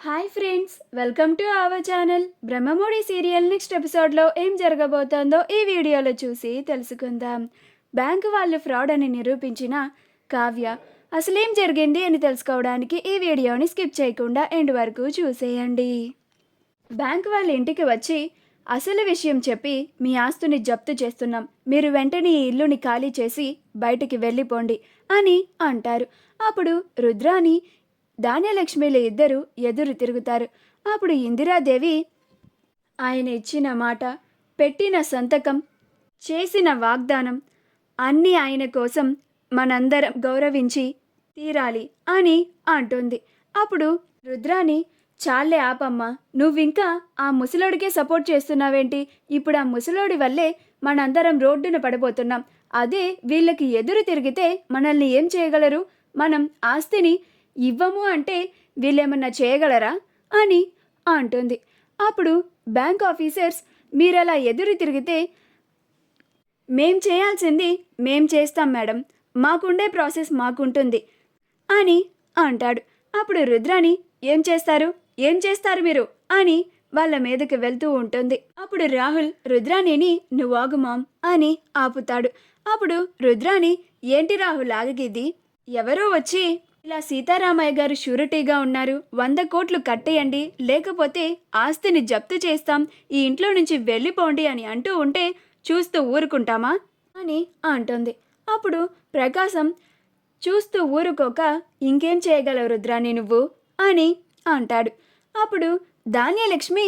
Hi friends, welcome to our channel. Brahmamudi serial next ఎపిసోడ్లో ఏం జరగబోతోందో ఈ వీడియోలో చూసి తెలుసుకుందాం. బ్యాంకు వాళ్ళు ఫ్రాడ్ అని నిరూపించిన కావ్య అసలేం జరిగింది అని తెలుసుకోవడానికి ఈ వీడియోని స్కిప్ చేయకుండా ఎండ్ వరకు చూసేయండి. బ్యాంకు వాళ్ళ ఇంటికి వచ్చి అసలు విషయం చెప్పి మీ ఆస్తుని జప్తు చేస్తున్నాం, మీరు వెంటనే ఈ ఇల్లుని ఖాళీ చేసి బయటికి వెళ్ళిపోండి అని అంటారు. అప్పుడు రుద్రాని ధాన్యలక్ష్మిలు ఇద్దరు ఎదురు తిరుగుతారు. అప్పుడు ఇందిరాదేవి ఆయన ఇచ్చిన మాట, పెట్టిన సంతకం, చేసిన వాగ్దానం అన్నీ ఆయన కోసం మనందరం గౌరవించి తీరాలి అని అంటుంది. అప్పుడు రుద్రాని, చాలే ఆపమ్మా, నువ్వింకా ఆ ముసలోడికే సపోర్ట్ చేస్తున్నావేంటి? ఇప్పుడు ఆ ముసలోడి వల్లే మనందరం రోడ్డున పడిపోతున్నాం. అదే వీళ్ళకి ఎదురు తిరిగితే మనల్ని ఏం చేయగలరు? మనం ఆస్తిని ఇవ్వము అంటే వీళ్ళేమన్నా చేయగలరా అని అంటుంది. అప్పుడు బ్యాంక్ ఆఫీసర్స్, మీరలా ఎదురు తిరిగితే మేం చేయాల్సింది మేం చేస్తాం మేడం, మాకుండే ప్రాసెస్ మాకుంటుంది అని అంటాడు. అప్పుడు రుద్రాని, ఏం చేస్తారు మీరు అని వాళ్ళ మీదకి వెళ్తూ ఉంటుంది. అప్పుడు రాహుల్ రుద్రాణిని, నువ్వు ఆగు మామ్ అని ఆపుతాడు. అప్పుడు రుద్రాని, ఏంటి రాహుల్ ఆగిది? ఎవరో వచ్చి ఇలా సీతారామయ్య గారు షూరిటీగా ఉన్నారు, 100 కోట్లు కట్టేయండి, లేకపోతే ఆస్తిని జప్తు చేస్తాం, ఈ ఇంట్లో నుంచి వెళ్ళిపోండి అని అంటూ ఉంటే చూస్తూ ఊరుకుంటామా అని అంటుంది. అప్పుడు ప్రకాశం చూస్తూ ఊరుకోక, ఇంకేం చేయగలవు రుద్రాని నువ్వు అని అంటాడు. అప్పుడు ధాన్యలక్ష్మి,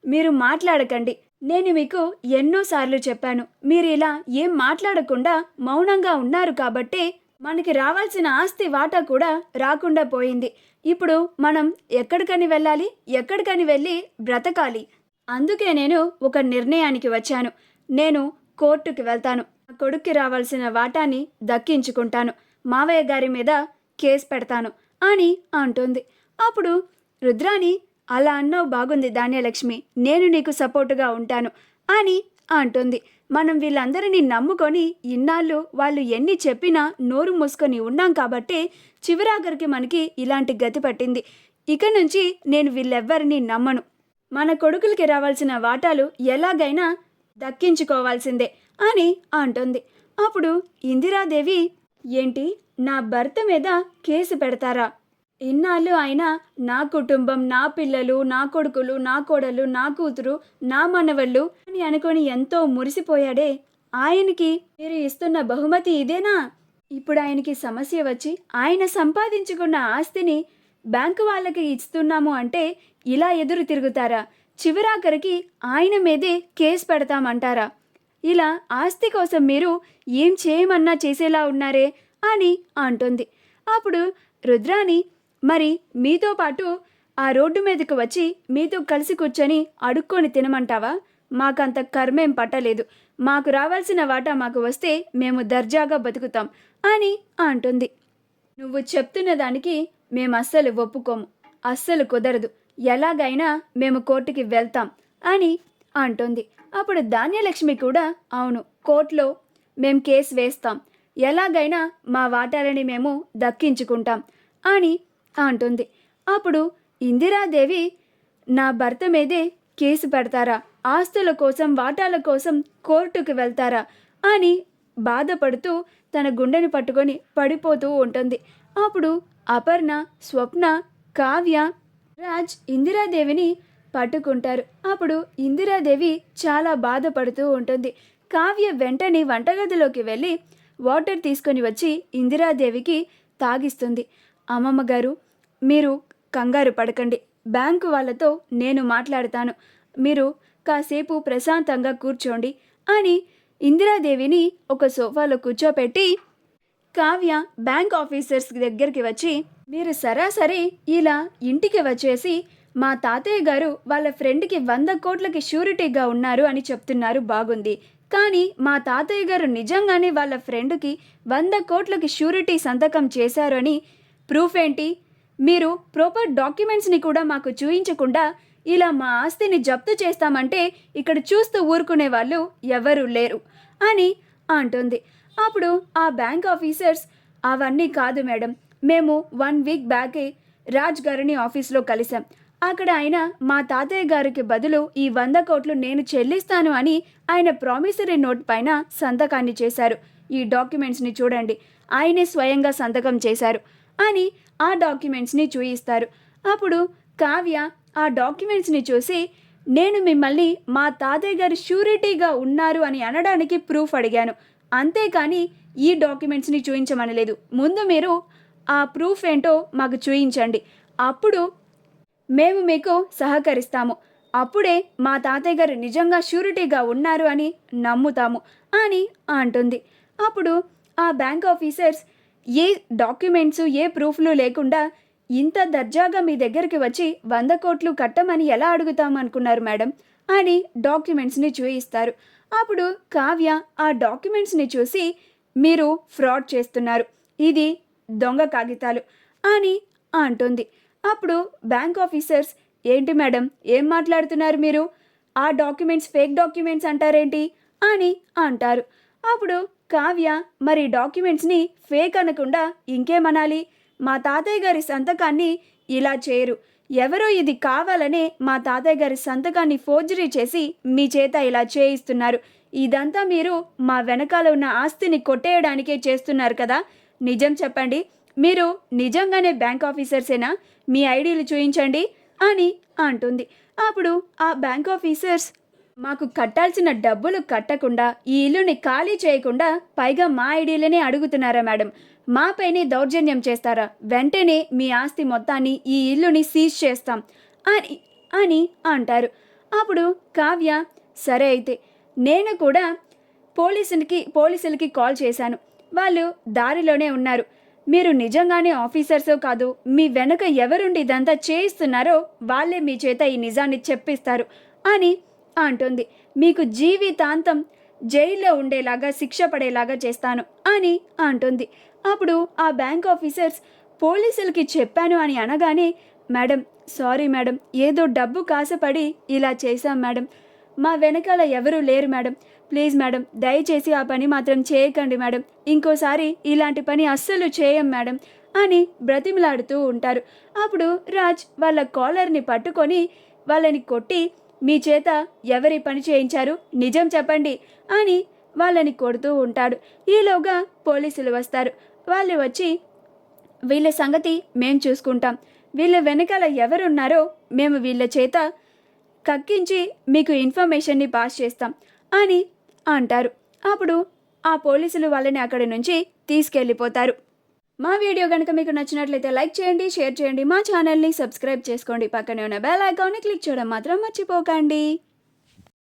మీరు మాట్లాడకండి, నేను మీకు ఎన్నోసార్లు చెప్పాను, మీరు ఇలా ఏం మాట్లాడకుండా మౌనంగా ఉన్నారు కాబట్టే మనకి రావాల్సిన ఆస్తి వాటా కూడా రాకుండా పోయింది. ఇప్పుడు మనం ఎక్కడికని వెళ్ళి బ్రతకాలి. అందుకే నేను ఒక నిర్ణయానికి వచ్చాను. నేను కోర్టుకి వెళ్తాను, నా కొడుక్కి రావాల్సిన వాటాని దక్కించుకుంటాను, మావయ్య గారి మీద కేసు పెడతాను అని అంటుంది. అప్పుడు రుద్రాని, అలా అన్నావు బాగుంది ధాన్యలక్ష్మి, నేను నీకు సపోర్టుగా ఉంటాను అని అంటుంది. మనం వీళ్ళందరినీ నమ్ముకొని ఇన్నాళ్ళు వాళ్ళు ఎన్ని చెప్పినా నోరు మూసుకొని ఉన్నాం కాబట్టే చివరాఖరికి మనకి ఇలాంటి గతి పట్టింది. ఇక నుంచి నేను వీళ్ళెవ్వరినీ నమ్మను. మన కొడుకులకి రావాల్సిన వాటాలు ఎలాగైనా దక్కించుకోవాల్సిందే అని అంటుంది. అప్పుడు ఇందిరాదేవి, ఏంటి, నా భర్త మీద కేసు పెడతారా? ఇన్నాళ్ళు ఆయన నా కుటుంబం, నా పిల్లలు, నా కొడుకులు, నా కోడలు, నా కూతురు, నా మనవళ్ళు అని అనుకొని ఎంతో మురిసిపోయాడే, ఆయనకి మీరు ఇస్తున్న బహుమతి ఇదేనా? ఇప్పుడు ఆయనకి సమస్య వచ్చి ఆయన సంపాదించుకున్న ఆస్తిని బ్యాంకు వాళ్ళకి ఇస్తున్నాము అంటే ఇలా ఎదురు తిరుగుతారా? చివరాఖరికి ఆయన మీదే కేసు పెడతామంటారా? ఇలా ఆస్తి కోసం మీరు ఏం చేయమన్నా చేసేలా ఉన్నారే అని అంటుంది. అప్పుడు రుద్రాని, మరి మీతో పాటు ఆ రోడ్డు మీదకు వచ్చి మీతో కలిసి కూర్చొని అడుక్కొని తినమంటావా? మాకంత కర్మేం పట్టలేదు, మాకు రావాల్సిన వాటా మాకు వస్తే మేము దర్జాగా బతుకుతాం అని అంటుంది. నువ్వు చెప్తున్న దానికి మేము అస్సలు ఒప్పుకోము, అస్సలు కుదరదు, ఎలాగైనా మేము కోర్టుకి వెళ్తాం అని అంటుంది. అప్పుడు ధాన్యలక్ష్మి కూడా, అవును, కోర్టులో మేము కేసు వేస్తాం, ఎలాగైనా మా వాటాలని మేము దక్కించుకుంటాం అని అంటుంది. అప్పుడు ఇందిరాదేవి, నా భర్త మీదే కేసు పెడతారా? ఆస్తుల కోసం, వాటాల కోసం కోర్టుకు వెళ్తారా అని బాధపడుతూ తన గుండెని పట్టుకొని పడిపోతూ ఉంటుంది. అప్పుడు అపర్ణ, స్వప్న, కావ్య, రాజ్ ఇందిరాదేవిని పట్టుకుంటారు. అప్పుడు ఇందిరాదేవి చాలా బాధపడుతూ ఉంటుంది. కావ్య వెంటనే వంటగదిలోకి వెళ్ళి వాటర్ తీసుకొని వచ్చి ఇందిరాదేవికి తాగిస్తుంది. అమ్మమ్మ గారు, మీరు కంగారు పడకండి, బ్యాంకు వాళ్ళతో నేను మాట్లాడతాను, మీరు కాసేపు ప్రశాంతంగా కూర్చోండి అని ఇందిరాదేవిని ఒక సోఫాలో కూర్చోపెట్టి కావ్య బ్యాంక్ ఆఫీసర్స్ దగ్గరికి వచ్చి, మీరు సరాసరి ఇలా ఇంటికి వచ్చేసి మా తాతయ్య గారు వాళ్ళ ఫ్రెండ్కి 100 కోట్లకి షూరిటీగా ఉన్నారు అని చెప్తున్నారు, బాగుంది, కానీ మా తాతయ్య గారు నిజంగానే వాళ్ళ ఫ్రెండ్కి 100 కోట్లకి షూరిటీ సంతకం చేశారు అని ప్రూఫ్ ఏంటి? మీరు ప్రాపర్ డాక్యుమెంట్స్ని కూడా మాకు చూయించకుండా ఇలా మా ఆస్తిని జప్తు చేస్తామంటే ఇక్కడ చూస్తూ ఊరుకునే వాళ్ళు ఎవరూ లేరు అని అంటుంది. అప్పుడు ఆ బ్యాంక్ ఆఫీసర్స్, అవన్నీ కాదు మేడం, మేము 1 వీక్ బ్యాకే రాజ్ గారిని ఆఫీస్లో కలిసాం, అక్కడ ఆయన మా తాతయ్య గారికి బదులు ఈ 100 కోట్లు నేను చెల్లిస్తాను అని ఆయన ప్రామిసరీ నోట్ పైన సంతకాన్ని చేశారు. ఈ డాక్యుమెంట్స్ని చూడండి, ఆయనే స్వయంగా సంతకం చేశారు అని ఆ డాక్యుమెంట్స్ని చూయిస్తారు. అప్పుడు కావ్య ఆ డాక్యుమెంట్స్ని చూసి, నేను మిమ్మల్ని మా తాతయ్య గారి షూరిటీగా ఉన్నారు అని అనడానికి ప్రూఫ్ అడిగాను, అంతేకాని ఈ డాక్యుమెంట్స్ని చూయించమనలేదు. ముందు మీరు ఆ ప్రూఫ్ ఏంటో మాకు చూయించండి, అప్పుడు మేము మీకు సహకరిస్తాము. అప్పుడే మా తాతయ్య గారు నిజంగా షూరిటీగా ఉన్నారు అని నమ్ముతాము అని అంటుంది. అప్పుడు ఆ బ్యాంక్ ఆఫీసర్స్ ఏ డాక్యుమెంట్స్ ఏ ప్రూఫ్లు లేకుండా ఇంత దర్జాగా మీ దగ్గరికి వచ్చి 100 కోట్లు కట్టమని ఎలా అడుగుతాము అనుకున్నారు మేడం అని డాక్యుమెంట్స్ని చూయిస్తారు. అప్పుడు కావ్య ఆ డాక్యుమెంట్స్ని చూసి, మీరు ఫ్రాడ్ చేస్తున్నారు, ఇది దొంగ కాగితాలు అని అంటుంది. అప్పుడు బ్యాంక్ ఆఫీసర్స్, ఏంటి మేడం ఏం మాట్లాడుతున్నారు మీరు, ఆ డాక్యుమెంట్స్ ఫేక్ డాక్యుమెంట్స్ అంటారేంటి అని అంటారు. అప్పుడు కావ్య, మరి డాక్యుమెంట్స్ని ఫేక్ అనకుండా ఇంకేమనాలి, మా తాతయ్య గారి సంతకాన్ని ఇలా చేయరు, ఎవరో ఇది కావాలనే మా తాతయ్య గారి సంతకాన్ని ఫోర్జరీ చేసి మీ చేత ఇలా చేయిస్తున్నారు, ఇదంతా మీరు మా వెనకాల ఉన్న ఆస్తిని కొట్టేయడానికే చేస్తున్నారు కదా, నిజం చెప్పండి, మీరు నిజంగానే బ్యాంక్ ఆఫీసర్సేనా, మీ ఐడీలు చూయించండి అని అంటుంది. అప్పుడు ఆ బ్యాంక్ ఆఫీసర్స్, మాకు కట్టాల్సిన డబ్బులు కట్టకుండా ఈ ఇల్లుని ఖాళీ చేయకుండా పైగా మా ఐడీలనే అడుగుతున్నారా మేడం, మాపైనే దౌర్జన్యం చేస్తారా, వెంటనే మీ ఆస్తి మొత్తాన్ని ఈ ఇల్లుని సీజ్ చేస్తాం అని అని అంటారు. అప్పుడు కావ్య, సరే అయితే నేను కూడా పోలీసులకి కాల్ చేశాను, వాళ్ళు దారిలోనే ఉన్నారు, మీరు నిజంగానే ఆఫీసర్సో కాదు, మీ వెనుక ఎవరుండి ఇదంతా చేయిస్తున్నారో వాళ్ళే మీ చేత ఈ నిజాన్ని చెప్పిస్తారు అని అంటుంది. మీకు జీవితాంతం జైల్లో ఉండేలాగా శిక్ష పడేలాగా చేస్తాను అని అంటుంది. అప్పుడు ఆ బ్యాంక్ ఆఫీసర్స్, పోలీసులకి చెప్పాను అని అనగానే, మేడం సారీ మేడం, ఏదో డబ్బు కాసపడి ఇలా చేశాం మేడం, మా వెనకాల ఎవరూ లేరు మేడం, ప్లీజ్ మేడం దయచేసి ఆ పని మాత్రం చేయకండి మేడం, ఇంకోసారి ఇలాంటి పని అస్సలు చేయం మేడం అని బ్రతిమలాడుతూ ఉంటారు. అప్పుడు రాజ్ వాళ్ళ కాలర్ని పట్టుకొని వాళ్ళని కొట్టి, మీ చేత ఎవరి పని చేయించారు నిజం చెప్పండి అని వాళ్ళని కొడుతూ ఉంటాడు. ఈలోగా పోలీసులు వస్తారు. వాళ్ళు వచ్చి, వీళ్ళ సంగతి మేం చూసుకుంటాం, వీళ్ళ వెనకాల ఎవరున్నారో మేము వీళ్ళ చేత కక్కించి మీకు ఇన్ఫర్మేషన్ని పాస్ చేస్తాం అని అంటారు. అప్పుడు ఆ పోలీసులు వాళ్ళని అక్కడి నుంచి తీసుకెళ్ళిపోతారు. మా వీడియో కనుక మీకు నచ్చినట్లయితే లైక్ చేయండి, షేర్ చేయండి, మా ఛానల్ని సబ్స్క్రైబ్ చేసుకోండి, పక్కనే ఉన్న బెల్ ఐకాన్ని క్లిక్ చేయడం మాత్రం మర్చిపోకండి.